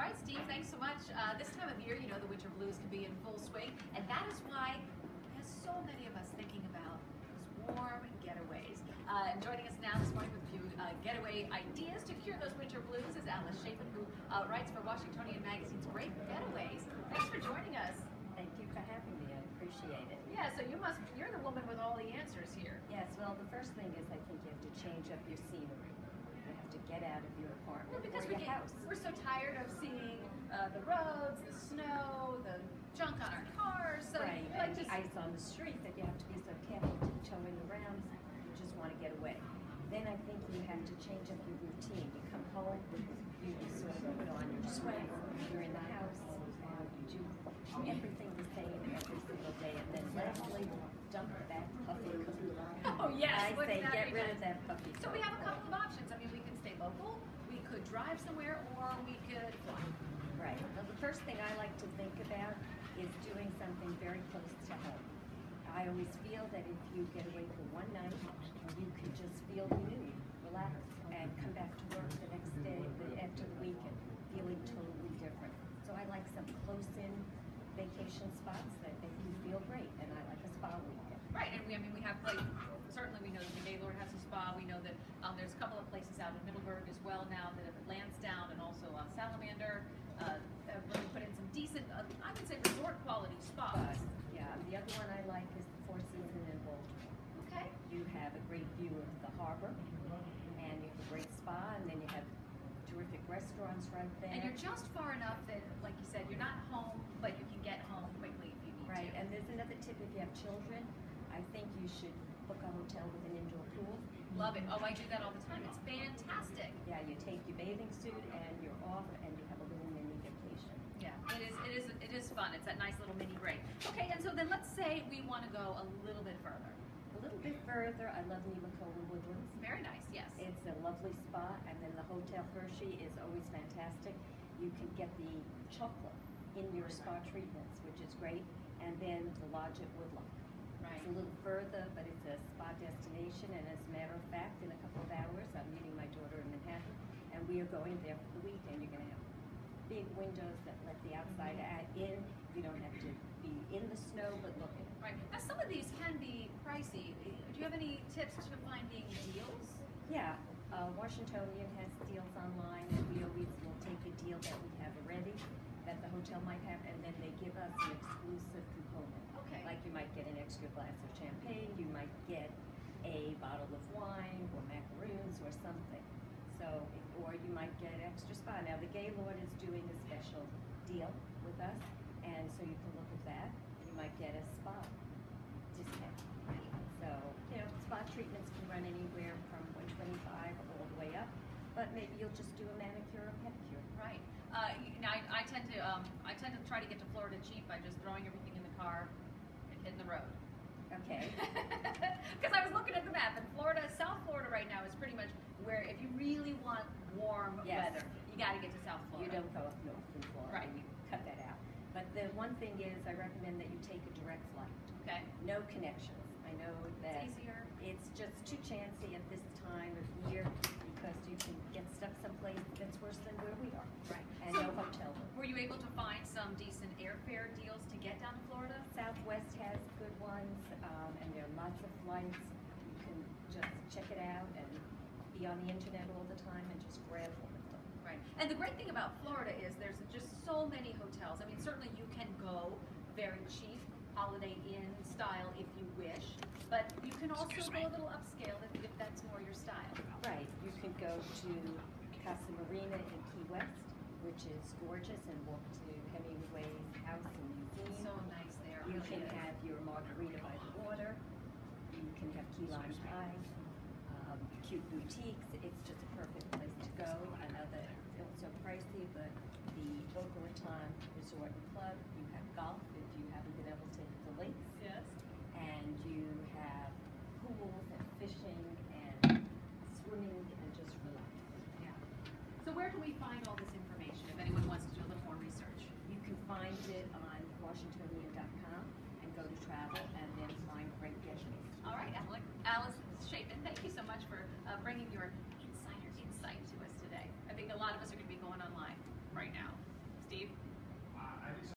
right, Steve, thanks so much. This time of year, you know, the winter blues can be in full swing, and that is why there's so many of us thinking about those warm getaways. And joining us now this morning with a few getaway ideas to cure those winter blues is Alice Shapin, who writes for Washingtonian Magazine's Great Getaways. Thanks for joining us. Thank you for having me. I appreciate it. Yeah, so you're the woman with all the answers here. Yes, well, the first thing is I think you have to change up your scenery. You have to get out of your apartment Because or your house. we're so tired of seeing the roads, the snow, the junk on our cars. So right, like and the ice on the street that you have to be so careful tiptoeing around. You just want to get away. Then I think you have to change up your routine. You come home, you sort of put on your sweats, you're in the house, you do everything the same every single day. And then lastly, dump that puffy coat. Oh yes, I say get rid of that puffy coat. So we have a couple of options. I mean, we can stay local, we could drive somewhere, or we could fly. Right. Well, the first thing I like to think about is doing something very close to home. I always feel that if you get away for one night, you can just feel renewed, relaxed, and come back to work the next day, after the weekend, feeling totally different. So I like some close-in vacation spots that make you feel great, and I like a spa weekend. Right, and we have, like, certainly we know that the Gaylord has a spa. We know that there's a couple of places out in Middleburg as well now that have Lansdowne and also Salamander. Really put in some decent, I would say, resort quality spas. Yeah, the other one I like is the Four Seasons in Baltimore. Okay. You have a great view of the harbor, and you have a great spa, and then you have terrific restaurants right there. And you're just far enough that, like you said, you're not home, but you can get home quickly if you need to. Right, and there's another tip if you have children. I think you should book a hotel with an indoor pool. Love it. Oh, I do that all the time. It's fantastic. Yeah, you take your bathing suit and you're off, and you have a little mini vacation. Yeah, it is fun. It's that nice little mini break. Okay, and so then let's say we want to go a little bit further. A little bit further, I love Nemacolin Woodlands. Very nice, yes. It's a lovely spot, and then the Hotel Hershey is always fantastic. You can get the chocolate in your spa treatments, which is great, and then the lodge at Woodlock. Right. It's a little further, but it's a spa destination, and as a matter of fact, in a couple of hours, I'm meeting my daughter in Manhattan, and we are going there for the weekend. You're going to have big windows that let the outside in. You don't have to be in the snow, but look at it. Right. Now, some of these can be pricey. Do you have any tips to finding deals? Yeah, Washingtonian has deals online, and we always will take a deal that we have already, that the hotel might have, and then they give us an exclusive component. Okay. Like you might get an extra glass of champagne, you might get a bottle of wine or macaroons or something. So, or you might get extra spa. Now the Gaylord is doing a special deal with us, and so you can look at that. You might get a spa discount. So, you know, spa treatments can run anywhere from $125 all the way up, but maybe you'll just do a manicure or pedicure. Right. Now I tend to try to get to Florida cheap by just throwing everything in the car and hitting the road. Okay. Because I was looking at the map, and South Florida right now is pretty much where, if you really want warm weather, you got to get to South Florida. You don't go up north in Florida. Right. You cut that out. But the one thing is, I recommend that you take a direct flight. Okay. No connections. I know that It's easier. it's just too chancy at this time of year because you can get stuck someplace that's worse than where we are. Right. And So, no hotel room. Were you able to find some decent airfare deals to get down to Florida? Southwest has good ones, and there are lots of flights. You can just check it out and be on the internet all the time and just grab one of them. Right. And the great thing about Florida is there's just so many hotels. I mean, certainly you can go very cheap, Holiday Inn style if you wish, but you can also go a little upscale if that's more your style. Right. You can go to Casa Marina in Key West, which is gorgeous, and walk to Hemingway's house and museum. So nice there. You really can is. have your margarita by the water. You can have key lime pie, cute boutiques. It's just a perfect place to go. I know that it's not so pricey, but the Boca Raton Resort and Club, you have golf if you haven't been able to hit the links. Yes. And you have pools and fishing and swimming and just relaxing. Yeah. So where can we find all this